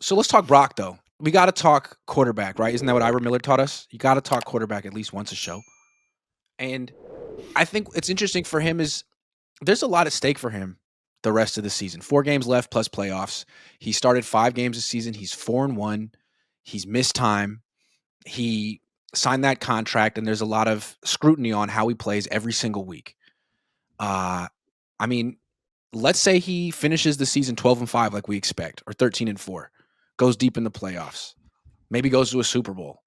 So let's talk Brock though. We got to talk quarterback, right? Isn't that what Ira Miller taught us? You got to talk quarterback at least once a show. And I think it's interesting for him is there's a lot at stake for him the rest of the season. 4 games left plus playoffs. He started 5 games this season. He's 4-1. He's missed time. He signed that contract, and there's a lot of scrutiny on how he plays every single week. I mean, let's say he finishes the season 12-5 like we expect, or 13-4, goes deep in the playoffs, maybe goes to a Super Bowl.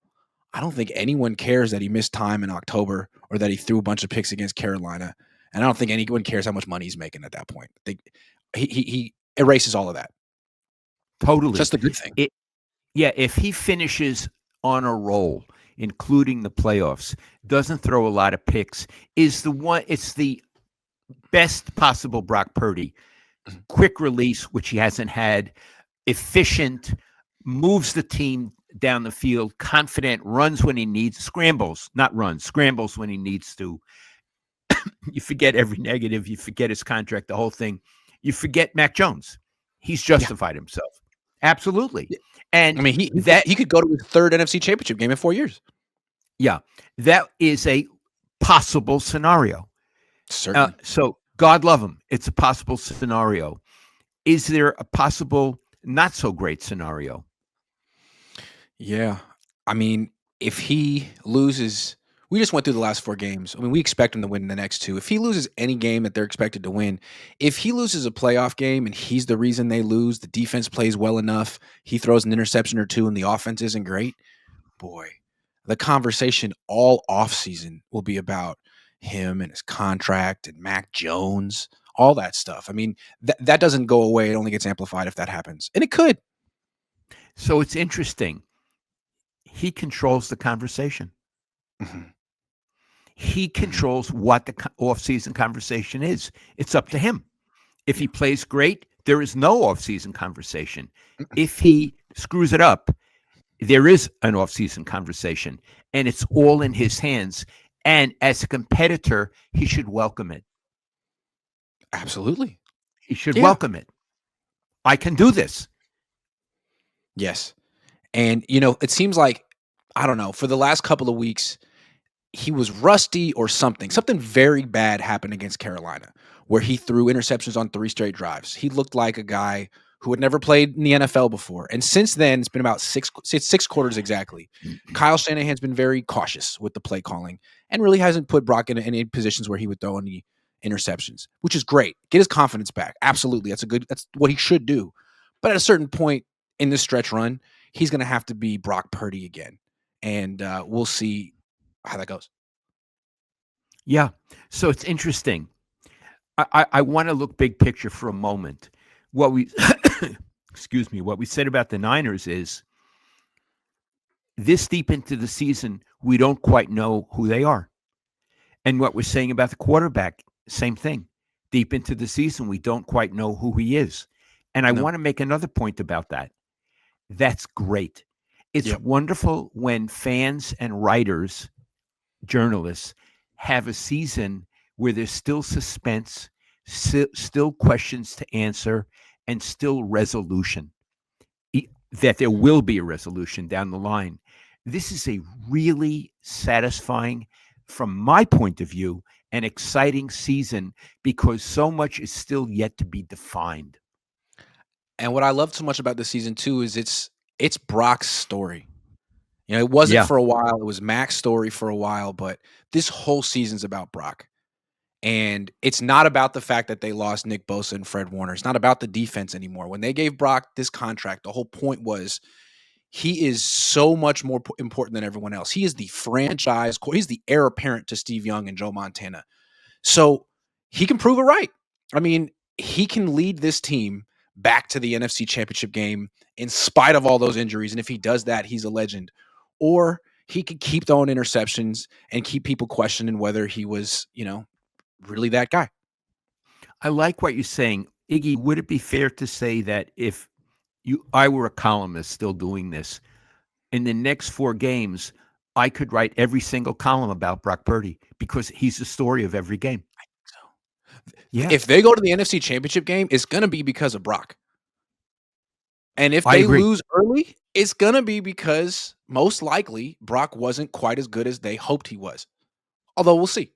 I don't think anyone cares that he missed time in October or that he threw a bunch of picks against Carolina. And I don't think anyone cares how much money he's making at that point. He erases all of that. Totally. That's the good thing. If he finishes on a roll, including the playoffs, doesn't throw a lot of picks, it's the best possible Brock Purdy. Quick release, which he hasn't had, efficient, moves the team down the field, confident, runs when he needs, scrambles when he needs to. You forget every negative, you forget his contract, the whole thing. You forget Mac Jones. He's justified himself. Absolutely. And I mean, he could go to his 3rd NFC Championship game in 4 years. Yeah, that is a possible scenario. Certainly. So God love him. It's a possible scenario. Is there a possible not so great scenario? Yeah. I mean, if he loses, we just went through the last 4 games. I mean, we expect him to win the next 2. If he loses any game that they're expected to win, if he loses a playoff game and he's the reason they lose, the defense plays well enough, he throws an interception or 2 and the offense isn't great, boy, the conversation all offseason will be about him and his contract and Mac Jones, all that stuff. I mean, that doesn't go away. It only gets amplified if that happens. And it could. So it's interesting. He controls the conversation. Mm-hmm. He controls what the off-season conversation is. It's up to him. If he plays great, there is no off-season conversation. If he screws it up, there is an off-season conversation, and it's all in his hands. And as a competitor, he should welcome it. Absolutely. He should welcome it. I can do this. Yes. And, it seems like, I don't know, for the last couple of weeks, he was rusty or something. Something very bad happened against Carolina where he threw interceptions on 3 straight drives. He looked like a guy who had never played in the NFL before. And since then, it's been about 6 quarters exactly. Kyle Shanahan's been very cautious with the play calling and really hasn't put Brock in any positions where he would throw any interceptions, which is great. Get his confidence back. Absolutely. That's what he should do. But at a certain point in this stretch run, he's going to have to be Brock Purdy again. And we'll see how that goes. Yeah. So it's interesting. I want to look big picture for a moment. What we what we said about the Niners is this deep into the season, we don't quite know who they are. And what we're saying about the quarterback, same thing. Deep into the season, we don't quite know who he is. And I want to make another point about that. That's great. It's wonderful when fans and writers, journalists, have a season where there's still suspense, still questions to answer, and still resolution, that there will be a resolution down the line. This is a really satisfying, from my point of view, an exciting season because so much is still yet to be defined. And what I love so much about this season too is it's Brock's story. It wasn't for a while. It was Mac's story for a while, but this whole season's about Brock. And it's not about the fact that they lost Nick Bosa and Fred Warner. It's not about the defense anymore. When they gave Brock this contract, the whole point was he is so much more important than everyone else. He is the franchise core. He's the heir apparent to Steve Young and Joe Montana. So he can prove it right. I mean, he can lead this team back to the NFC Championship game in spite of all those injuries. And if he does that, he's a legend. Or he could keep throwing interceptions and keep people questioning whether he was, really that guy. I like what you're saying. Iggy, would it be fair to say that if I were a columnist still doing this, in the next 4 games, I could write every single column about Brock Purdy because he's the story of every game. I think so. Yeah. If they go to the NFC Championship game, it's going to be because of Brock. And if I they agree. lose early, it's gonna be because most likely Brock wasn't quite as good as they hoped he was. Although we'll see.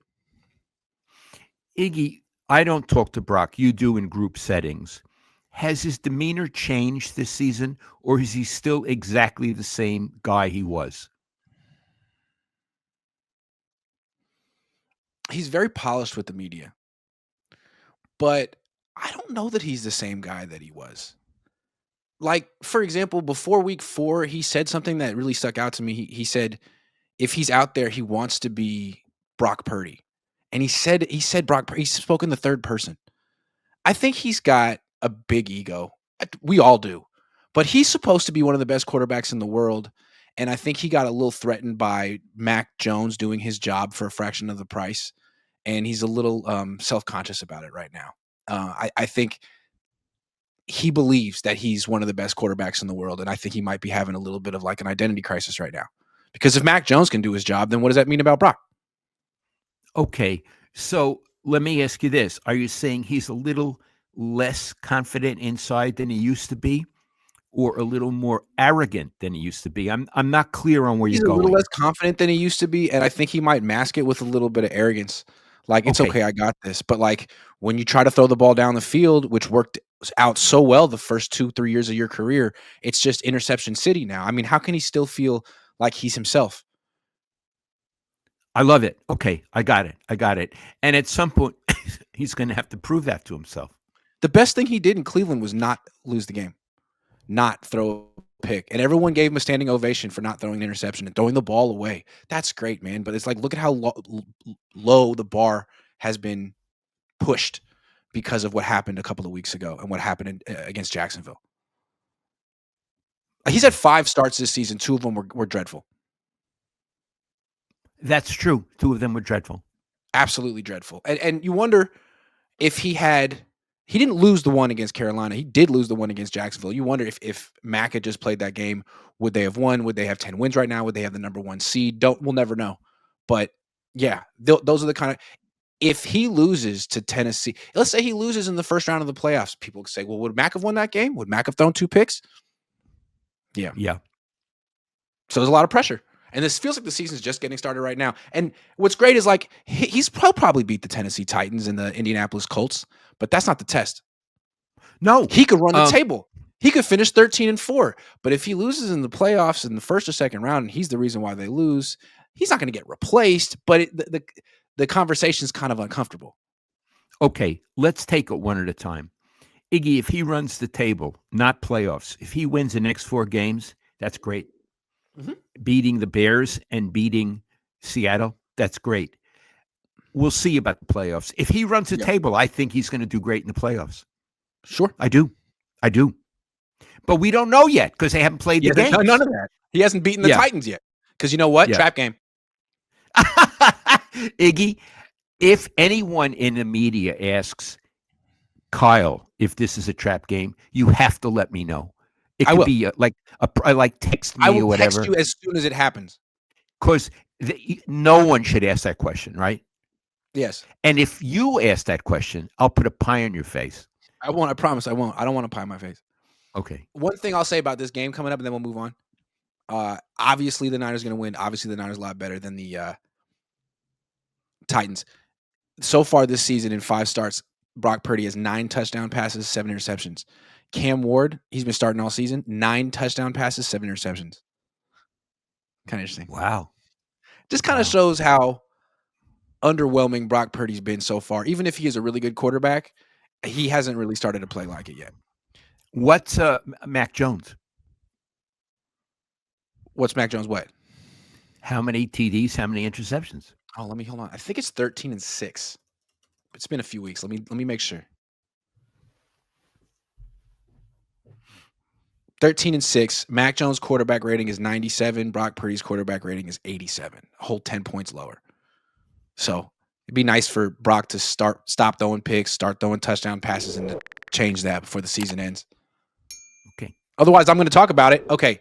Iggy, I don't talk to Brock. You do in group settings. Has his demeanor changed this season, or is he still exactly the same guy he was? He's very polished with the media, but I don't know that he's the same guy that he was. Like, for example, before week 4, he said something that really stuck out to me. He said if he's out there, he wants to be Brock Purdy. And he said he spoke in the third person. I think he's got a big ego. We all do. But he's supposed to be one of the best quarterbacks in the world. And I think he got a little threatened by Mac Jones doing his job for a fraction of the price. And he's a little self conscious about it right now. I think he believes that he's one of the best quarterbacks in the world. And I think he might be having a little bit of like an identity crisis right now. Because if Mac Jones can do his job, then what does that mean about Brock? Okay, so let me ask you this. Are you saying he's a little less confident inside than he used to be, or a little more arrogant than he used to be? I'm not clear on where you're He's a little going. less confident than he used to be, and I think he might mask it with a little bit of arrogance. Like, "It's Okay, okay, I got this." But, like, when you try to throw the ball down the field, which worked out so well the first 2, 3 years of your career, it's just interception city now. I mean, how can he still feel like he's himself? I love it. Okay, I got it. I got it. And at some point, he's going to have to prove that to himself. The best thing he did in Cleveland was not lose the game, not throw a pick, and everyone gave him a standing ovation for not throwing the interception and throwing the ball away. That's great, man, but it's like, look at how low the bar has been pushed because of what happened a couple of weeks ago and what happened against Jacksonville. He's had Okay, 5 starts this season. 2 of them were dreadful, that's true. Two of them were dreadful. absolutely dreadful. And you wonder if he didn't lose the one against Carolina. He did lose the one against Jacksonville. You wonder if Mac had just played that game, would they have won? Would they have 10 wins right now? Would they have the number 1 seed? We'll never know. But yeah, those are the kind of if he loses to Tennessee, let's say he loses in the first round of the playoffs, people say, well, would Mac have won that game? Would Mac have thrown 2 picks? Yeah. Yeah. So there's a lot of pressure. And this feels like the season's just getting started right now. And what's great is like he'll probably beat the Tennessee Titans and the Indianapolis Colts, but that's not the test. No. He could run the Um, table. He could finish 13-4. But if he loses in the playoffs in the first or second round, and he's the reason why they lose, he's not going to get replaced. But the conversation's kind of uncomfortable. okay, let's take it one at a time. Iggy, if he runs the table, not playoffs, if he wins the next 4 games, that's great. Mhm. Beating the Bears and beating Seattle, that's great. We'll see about the playoffs. If he runs the Yeah, table, I think he's going to do great in the playoffs. sure. I do. I do. But we don't know yet because they haven't played He the hasn't done none games. of that. He hasn't beaten the Yeah. Titans yet. Because you know what? Yeah. Trap game. Iggy, if anyone in the media asks Kyle if this is a trap game, you have to let me know. It I could will. be like text I me will or text whatever, you as soon as it happens. because no one should ask that question, right? Yes. And if you ask that question, I'll put a pie on your face. I won't. I promise I won't. I don't want to pie my face. Okay. One thing I'll say about this game coming up, and then we'll move on. Obviously, the Niners are going to win. Obviously, the Niners are a lot better than the Titans. So far this season, in 5 starts, Brock Purdy has 9 touchdown passes, 7 interceptions. Cam Ward, he's been starting all season, 9 touchdown passes, 7 interceptions. Kind of interesting. Wow. Just kind of Wow. shows how underwhelming Brock Purdy's been so far. Even if he is a really good quarterback, he hasn't really started to play like it yet. What's Mac Jones? What's Mac Jones? What? How many TDs? How many interceptions? Oh, let me hold on. I think it's 13-6. It's been a few weeks. Let me make sure. 13-6. Mac Jones' quarterback rating is 97. Brock Purdy's quarterback rating is 87. A whole 10 points lower. So it'd be nice for Brock to stop throwing picks, start throwing touchdown passes, and to change that before the season ends. Okay. Otherwise, I'm going to talk about it. Okay.